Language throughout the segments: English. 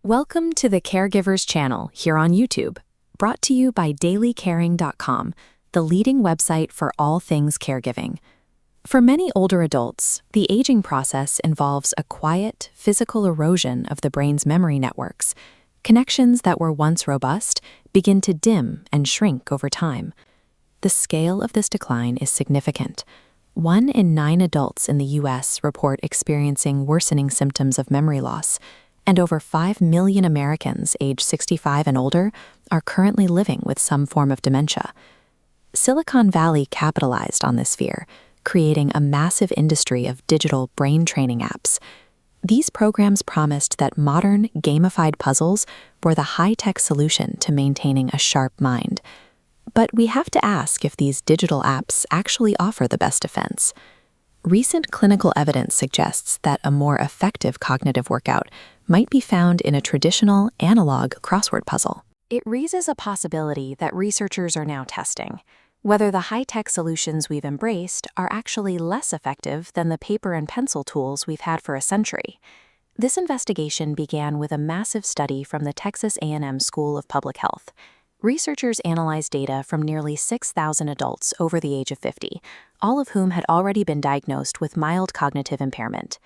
Welcome to the Caregivers channel here on YouTube, brought to you by DailyCaring.com, the leading website for all things caregiving. For many older adults, the aging process involves a quiet, physical erosion of the brain's memory networks. Connections that were once robust begin to dim and shrink over time. The scale of this decline is significant. 1 in 9 adults in the U.S. report experiencing worsening symptoms of memory loss, and over 5 million Americans aged 65 and older are currently living with some form of dementia. Silicon Valley capitalized on this fear, creating a massive industry of digital brain training apps. These programs promised that modern, gamified puzzles were the high-tech solution to maintaining a sharp mind. But we have to ask if these digital apps actually offer the best defense. Recent clinical evidence suggests that a more effective cognitive workout might be found in a traditional, analog crossword puzzle. It raises a possibility that researchers are now testing, whether the high-tech solutions we've embraced are actually less effective than the paper and pencil tools we've had for a century. This investigation began with a massive study from the Texas A&M School of Public Health. Researchers analyzed data from nearly 6,000 adults over the age of 50, all of whom had already been diagnosed with mild cognitive impairment.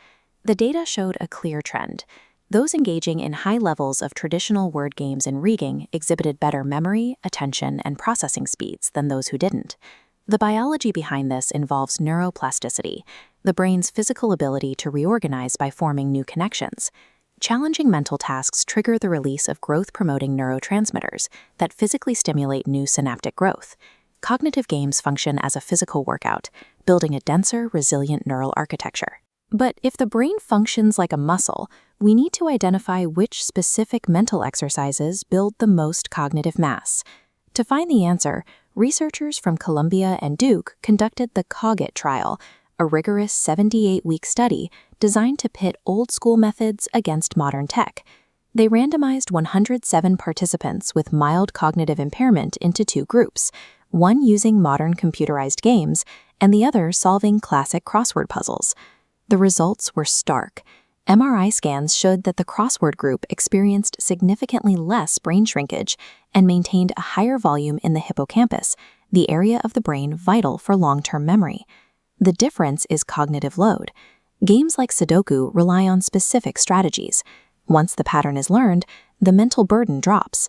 The data showed a clear trend. Those engaging in high levels of traditional word games and reading exhibited better memory, attention, and processing speeds than those who didn't. The biology behind this involves neuroplasticity, the brain's physical ability to reorganize by forming new connections. Challenging mental tasks trigger the release of growth-promoting neurotransmitters that physically stimulate new synaptic growth. Cognitive games function as a physical workout, building a denser, resilient neural architecture. But if the brain functions like a muscle, we need to identify which specific mental exercises build the most cognitive mass. To find the answer, researchers from Columbia and Duke conducted the COGIT trial, a rigorous 78-week study designed to pit old-school methods against modern tech. They randomized 107 participants with mild cognitive impairment into 2 groups, one using modern computerized games and the other solving classic crossword puzzles. The results were stark. MRI scans showed that the crossword group experienced significantly less brain shrinkage and maintained a higher volume in the hippocampus, the area of the brain vital for long-term memory. The difference is cognitive load. Games like Sudoku rely on specific strategies. Once the pattern is learned, the mental burden drops.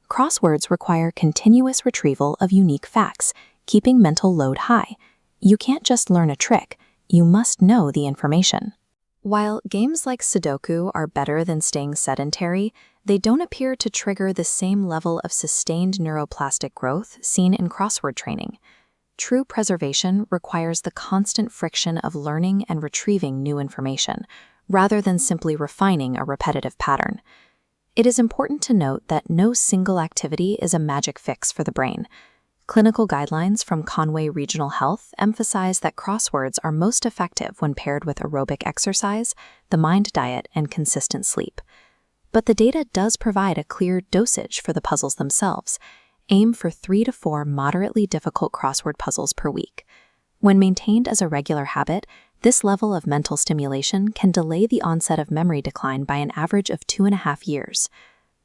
Crosswords require continuous retrieval of unique facts, keeping mental load high. You can't just learn a trick, you must know the information. While games like Sudoku are better than staying sedentary, they don't appear to trigger the same level of sustained neuroplastic growth seen in crossword training. True preservation requires the constant friction of learning and retrieving new information, rather than simply refining a repetitive pattern. It is important to note that no single activity is a magic fix for the brain. Clinical guidelines from Conway Regional Health emphasize that crosswords are most effective when paired with aerobic exercise, the mind diet, and consistent sleep. But the data does provide a clear dosage for the puzzles themselves. Aim for 3 to 4 moderately difficult crossword puzzles per week. When maintained as a regular habit, this level of mental stimulation can delay the onset of memory decline by an average of 2.5 years.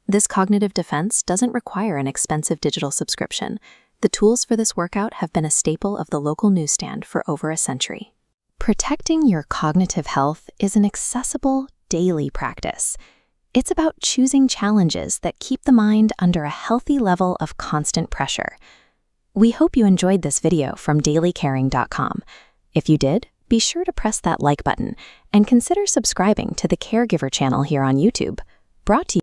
This cognitive defense doesn't require an expensive digital subscription. The tools for this workout have been a staple of the local newsstand for over a century. Protecting your cognitive health is an accessible, daily practice. It's about choosing challenges that keep the mind under a healthy level of constant pressure. We hope you enjoyed this video from DailyCaring.com. If you did, be sure to press that like button and consider subscribing to the Caregiver channel here on YouTube. Brought to you